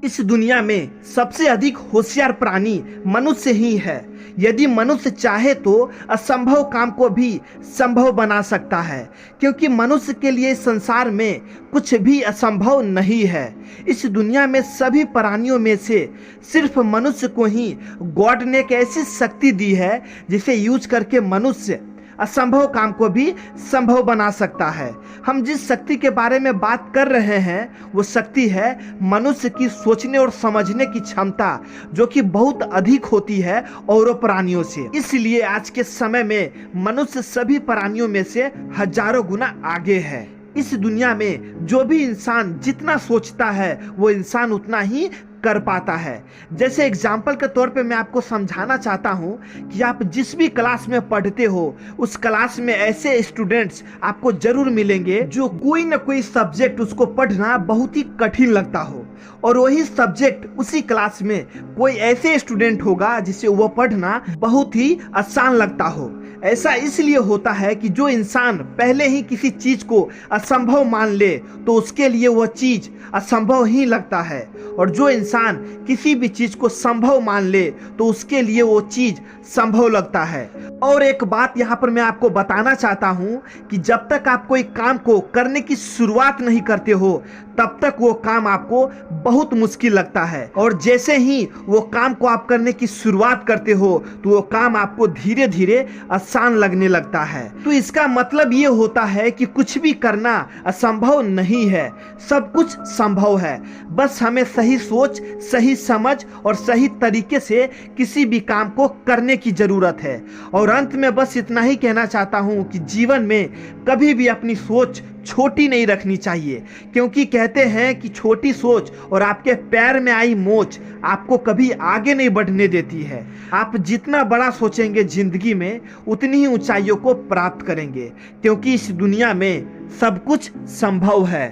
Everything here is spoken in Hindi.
इस दुनिया में सबसे अधिक होशियार प्राणी मनुष्य ही है। यदि मनुष्य चाहे तो असंभव काम को भी संभव बना सकता है, क्योंकि मनुष्य के लिए संसार में कुछ भी असंभव नहीं है। इस दुनिया में सभी प्राणियों में से सिर्फ मनुष्य को ही गॉड ने एक ऐसी शक्ति दी है जिसे यूज करके मनुष्य असंभव काम को भी संभव बना सकता है। हम जिस शक्ति के बारे में बात कर रहे हैं वो शक्ति है मनुष्य की सोचने और समझने की क्षमता, जो कि बहुत अधिक होती है औरों प्राणियों से। इसलिए आज के समय में मनुष्य सभी प्राणियों में से हजारों गुना आगे है। इस दुनिया में जो भी इंसान जितना सोचता है वो इंसान उतना ही कर पाता है। जैसे एग्जाम्पल के तौर पे मैं आपको समझाना चाहता हूँ कि आप जिस भी क्लास में पढ़ते हो उस क्लास में ऐसे स्टूडेंट्स आपको जरूर मिलेंगे जो कोई ना कोई सब्जेक्ट उसको पढ़ना बहुत ही कठिन लगता हो, और वही सब्जेक्ट उसी क्लास में कोई ऐसे स्टूडेंट होगा जिसे वो पढ़ना बहुत ही आसान लगता हो। ऐसा इसलिए होता है कि जो इंसान पहले ही किसी चीज को असंभव मान ले तो उसके लिए वह चीज असंभव ही लगता है, और जो इंसान किसी भी चीज को संभव मान ले तो उसके लिए वो चीज संभव लगता है। और एक बात यहाँ पर मैं आपको बताना चाहता हूँ कि जब तक आप कोई काम को करने की शुरुआत नहीं करते हो तब तक वो काम आपको बहुत मुश्किल लगता है, और जैसे ही वो काम को आप करने की शुरुआत करते हो तो वो काम आपको धीरे धीरे आसान लगने लगता है। तो इसका मतलब ये होता है कि कुछ भी करना असंभव नहीं है, सब कुछ संभव है। बस हमें सही सोच, सही समझ और सही तरीके से किसी भी काम को करने की जरूरत है। और अंत में बस इतना ही कहना चाहता हूँ कि जीवन में कभी भी अपनी सोच छोटी नहीं रखनी चाहिए, क्योंकि कहते हैं कि छोटी सोच और आपके पैर में आई मोच आपको कभी आगे नहीं बढ़ने देती है। आप जितना बड़ा सोचेंगे जिंदगी में उतनी ही ऊंचाइयों को प्राप्त करेंगे, क्योंकि इस दुनिया में सब कुछ संभव है।